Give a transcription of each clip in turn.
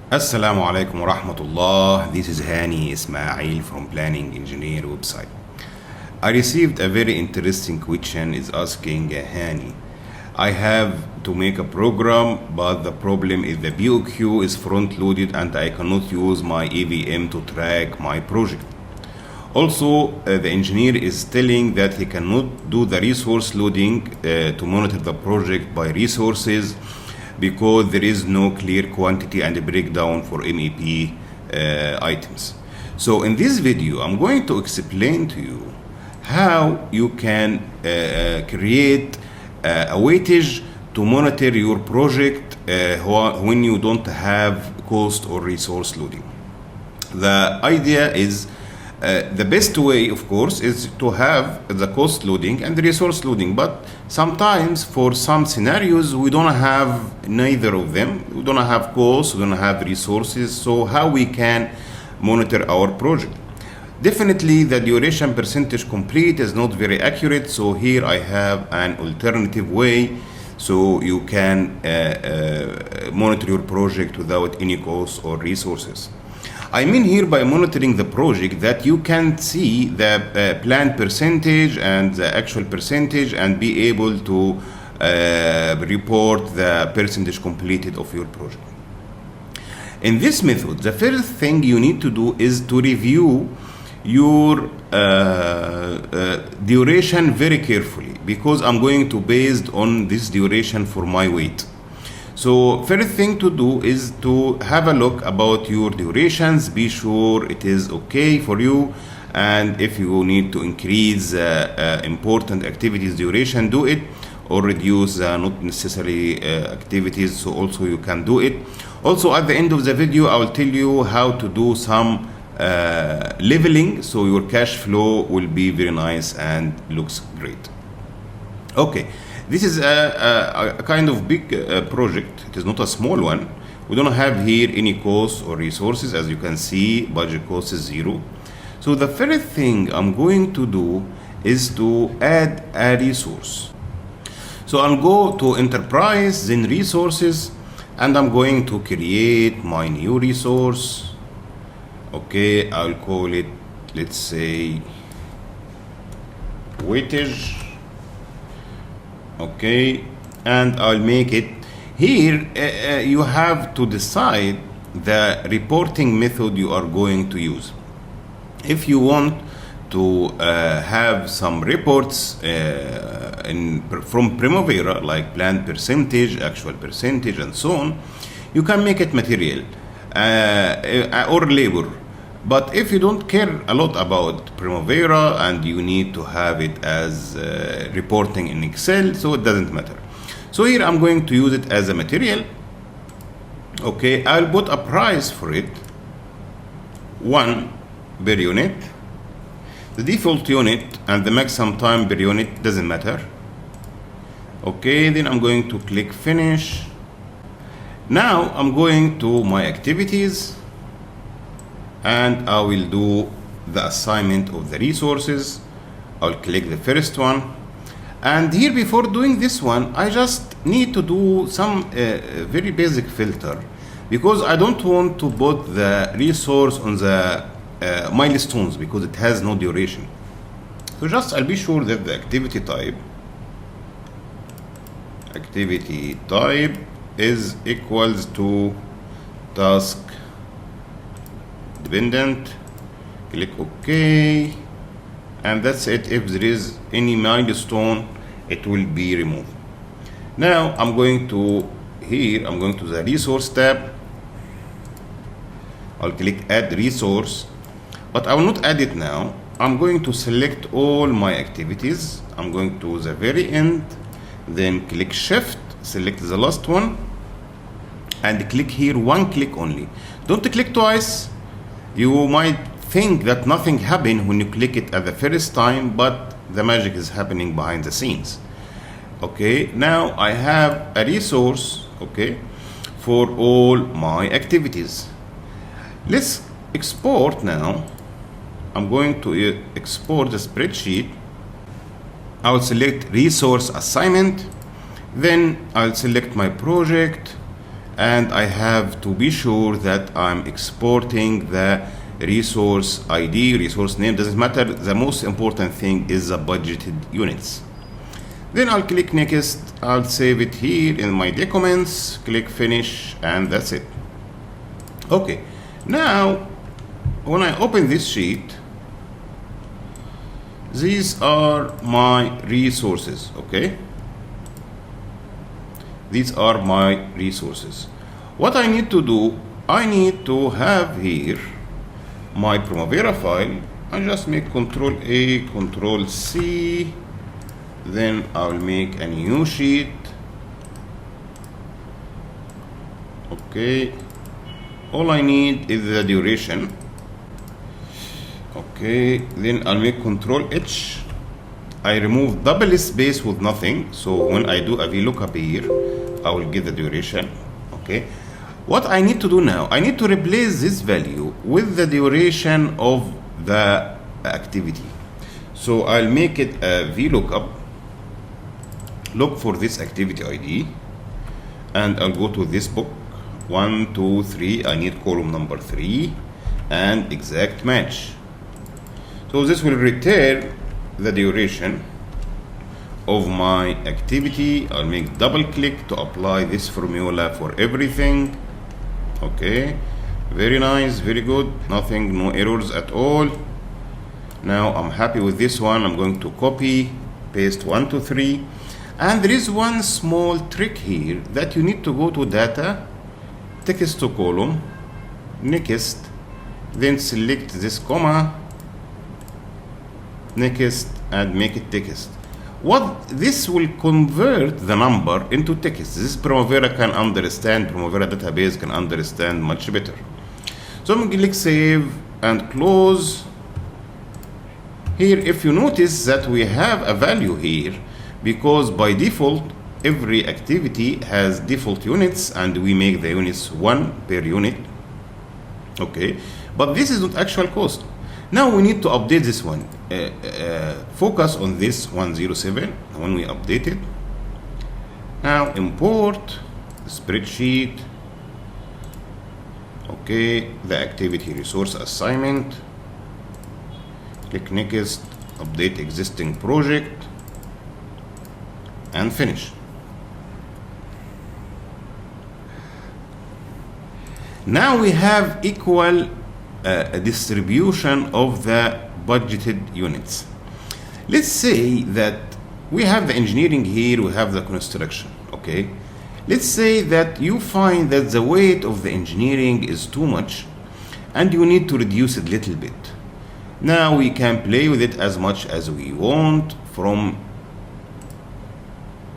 Assalamu alaikum wa rahmatullah. This is Hani Ismail from Planning Engineer website. I received a very interesting question is asking Hani, I have to make a program, but the problem is the BOQ is front loaded and I cannot use my EVM to track my project. Also, the engineer is telling that he cannot do the resource loading to monitor the project by resources because there is no clear quantity and breakdown for MEP items. So in this video, I'm going to explain to you how you can create a weightage to monitor your project when you don't have cost or resource loading. The idea is the best way, of course, is to have the cost loading and the resource loading, but sometimes for some scenarios we don't have neither of them. We don't have costs, we don't have resources, so how we can monitor our project? Definitely the duration percentage complete is not very accurate, so here I have an alternative way so you can monitor your project without any costs or resources. I mean here by monitoring the project that you can see the planned percentage and the actual percentage and be able to report the percentage completed of your project. In this method, the first thing you need to do is to review your duration very carefully, because I'm going to based on this duration for my weight. So first thing to do is to have a look about your durations, be sure it is okay for you, and if you need to increase important activities duration, do it, or reduce not necessary activities, so also you can do it. Also at the end of the video I will tell you how to do some leveling so your cash flow will be very nice and looks great. Okay. This is a kind of big project. It is not a small one. We don't have here any costs or resources. As you can see, budget cost is 0. So the first thing I'm going to do is to add a resource. So I'll go to enterprise, then resources, and I'm going to create my new resource. Okay, I'll call it, let's say, weightage. Okay, and I'll make it here. You have to decide the reporting method you are going to use. If you want to have some reports from Primavera, like planned percentage, actual percentage, and so on, you can make it material or labor. But if you don't care a lot about Primavera and you need to have it as reporting in Excel, so it doesn't matter. So here I'm going to use it as a material. Okay, I'll put a price for it, 1 per unit. The default unit and the maximum time per unit doesn't matter. Okay, then I'm going to click finish. Now I'm going to my activities, and I will do the assignment of the resources. I'll click the first one, and here before doing this one I just need to do some very basic filter, because I don't want to put the resource on the milestones because it has no duration. So just I'll be sure that the activity type is equals to task dependent. Click OK, and that's it. If there is any milestone, it will be removed. Now I'm going to the resource tab. I'll click add resource, but I will not add it now. I'm going to select all my activities. I'm going to the very end, then click shift, select the last one, and click here one click only. Don't click twice. You might think that nothing happened when you click it at the first time, but the magic is happening behind the scenes. Okay, now I have a resource, okay, for all my activities. Let's export now. I'm going to export the spreadsheet. I will select resource assignment, then I'll select my project, and I have to be sure that I'm exporting the resource ID, resource name, doesn't matter. The most important thing is the budgeted units. Then I'll click next, I'll save it here in my documents, click finish, and that's it. Okay, now when I open this sheet, these are my resources, okay? These are my resources. What I need to do, I need to have here my Primavera file. I just make Control A, Control C, then I'll make a new sheet. Okay, all I need is the duration. Okay, then I'll make Control H. I remove double space with nothing, so when I do a VLOOKUP here, I will get the duration. Okay, what I need to do now, I need to replace this value with the duration of the activity. So I'll make it a VLOOKUP, look for this activity ID, and I'll go to this book, 1, 2, 3, I need column number 3, and exact match. So this will return the duration of my activity. I'll make double click to apply this formula for everything. Okay, very nice, very good, nothing, no errors at all. Now I'm happy with this one. I'm going to copy, paste 1, 2, 3, and there is one small trick here that you need to go to data, text to column, next, then select this comma, next, and make it text. What this will convert the number into text. This Primavera can understand, Primavera database can understand much better. So I'm going to click save and close. Here, if you notice that we have a value here, because by default every activity has default units and we make the units 1 per unit. Okay, but this is not actual cost. Now we need to update this one. Focus on this 107 when we update it. Now import spreadsheet. Okay, the activity resource assignment. Click next, update existing project, and finish. Now we have equal distribution of the budgeted units. Let's say that we have the engineering here, we have the construction, okay? Let's say that you find that the weight of the engineering is too much and you need to reduce it a little bit. Now we can play with it as much as we want from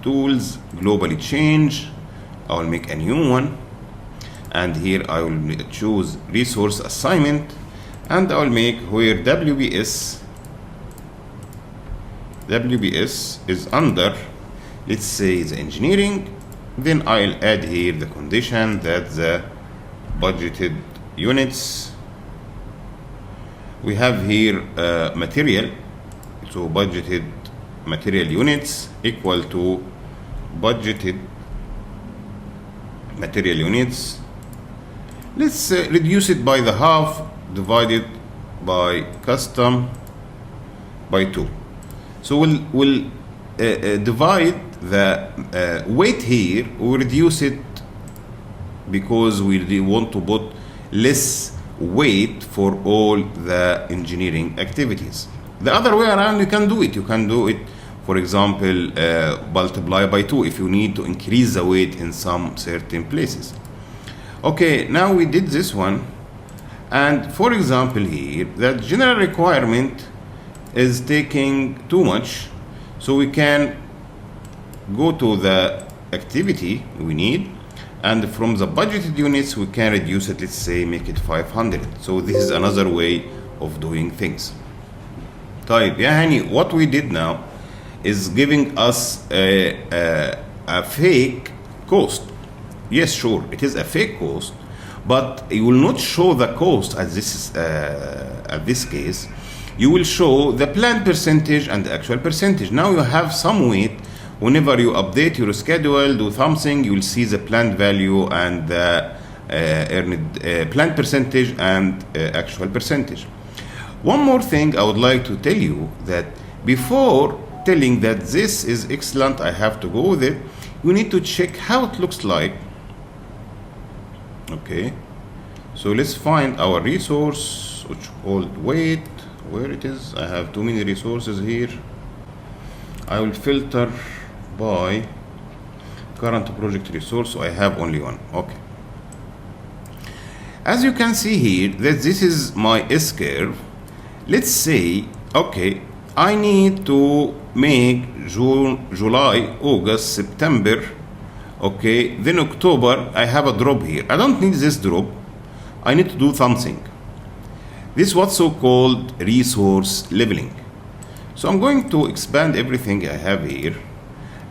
tools, globally change. I will make a new one, and here I will choose resource assignment, and I will make where WBS is under, let's say, the engineering. Then I'll add here the condition that the budgeted units, we have here material, so budgeted material units equal to budgeted material units. Let's reduce it by the half, divided by custom by 2. So we'll divide the weight here, we'll reduce it because we want to put less weight for all the engineering activities. The other way around, you can do it. For example, multiply by 2 if you need to increase the weight in some certain places. Okay, now we did this one, and for example here, the general requirement is taking too much, so we can go to the activity we need, and from the budgeted units we can reduce it, let's say make it 500. So this is another way of doing things. طيب يا هاني, what we did now is giving us a fake cost. Yes, sure, it is a fake cost, but you will not show the cost at this case. You will show the planned percentage and the actual percentage. Now you have some weight whenever you update your schedule, do something, you'll see the planned value and the earned planned percentage and actual percentage. One more thing I would like to tell you, that before telling that this is excellent, I have to go with it, you need to check how it looks like. Okay, so let's find our resource, which called wait, where it is. I have too many resources here. I will filter by current project resource, so I have only one. Okay, as you can see here, that this is my S curve. Let's say, okay, I need to make June, July, August, September, okay, then October. I have a drop here. I don't need this drop. I need to do something. This is what's so called resource leveling. So I'm going to expand everything I have here,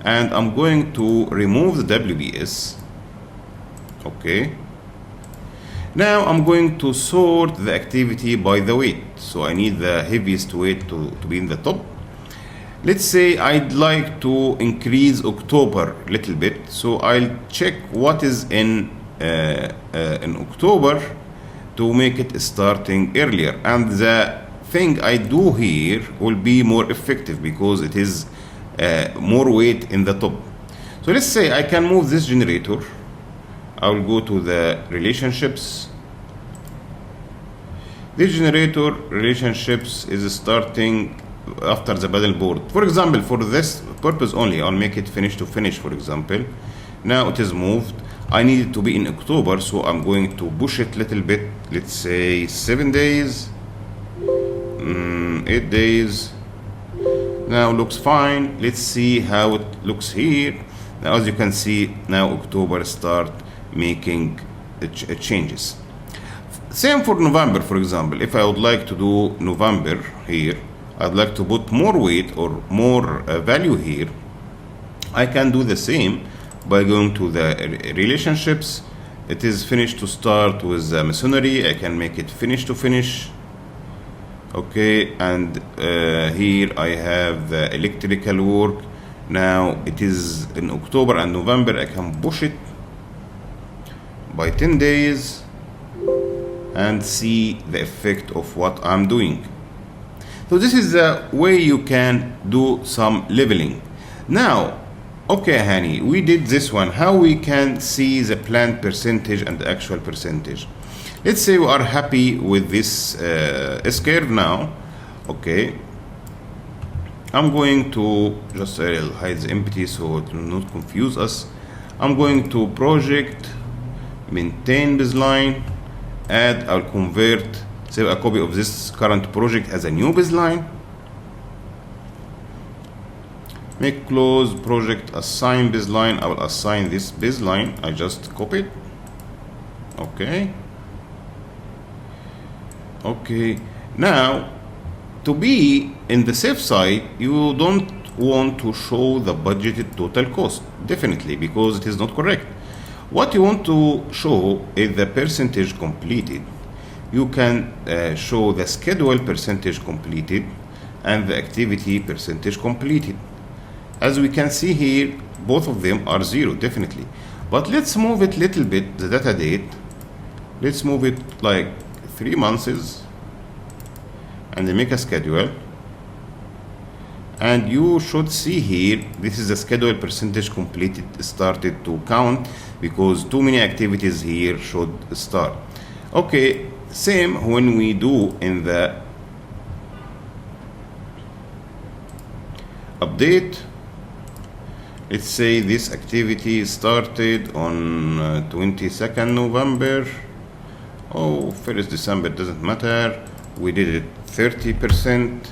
and I'm going to remove the WBS. Okay. Now I'm going to sort the activity by the weight. So I need the heaviest weight to be in the top. Let's say I'd like to increase October a little bit. So I'll check what is in October to make it starting earlier. And the thing I do here will be more effective because it is more weight in the top. So let's say I can move this generator. I will go to the relationships. This generator relationships is starting after the paddle board. For example, for this purpose only, I'll make it finish to finish, for example. Now it is moved. I need it to be in October, so I'm going to push it a little bit. Let's say 7 days, 8 days. Now looks fine. Let's see how it looks here. Now, as you can see, now October start making changes. Same for November, for example. If I would like to do November here, I'd like to put more weight or more value here. I can do the same by going to the relationships. It is finished to start with the masonry. I can make it finish to finish. Okay, and here I have the electrical work. Now it is in October and November. I can push it by 10 days and see the effect of what I'm doing. So this is the way you can do some leveling. Now, okay, Hani, we did this one. How we can see the planned percentage and the actual percentage? Let's say we are happy with this S curve now. Okay, I'm going to just I'll hide the empty so it will not confuse us. I'm going to project, maintain baseline, add, I'll convert, save a copy of this current project as a new baseline. Make close project, assign baseline. I will assign this baseline. I just copy it. Okay. Okay. Now, to be in the safe side, you don't want to show the budgeted total cost, definitely, because it is not correct. What you want to show is the percentage completed. You can show the schedule percentage completed and the activity percentage completed. As we can see here, both of them are 0, definitely. But let's move it a little bit, the data date. Let's move it like 3 months and then make a schedule. And you should see here, this is the schedule percentage completed started to count because too many activities here should start. Okay, same when we do in the update. Let's say this activity started on 22nd November. Oh, 1st December, doesn't matter. We did it 30%.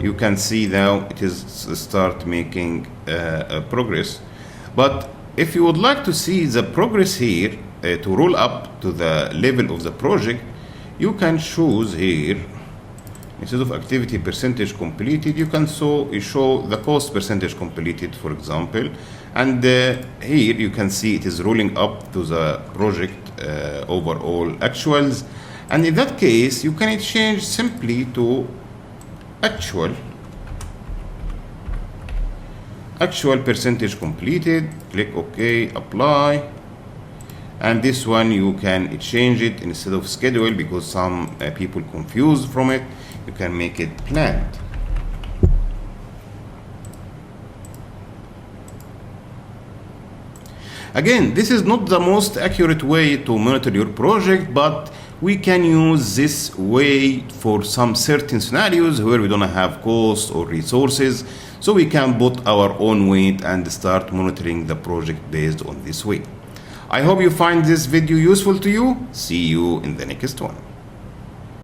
You can see now it is start making progress. But if you would like to see the progress here to roll up to the level of the project, you can choose here, instead of activity percentage completed, you can show the cost percentage completed, for example. And here you can see it is rolling up to the project overall actuals. And in that case, you can change simply to actual, actual percentage completed, click OK, apply. And this one you can change it instead of schedule because some people confused from it. You can make it planned. Again, this is not the most accurate way to monitor your project, but we can use this way for some certain scenarios where we don't have costs or resources, so we can put our own weight and start monitoring the project based on this way. I hope you find this video useful to you. See you in the next one.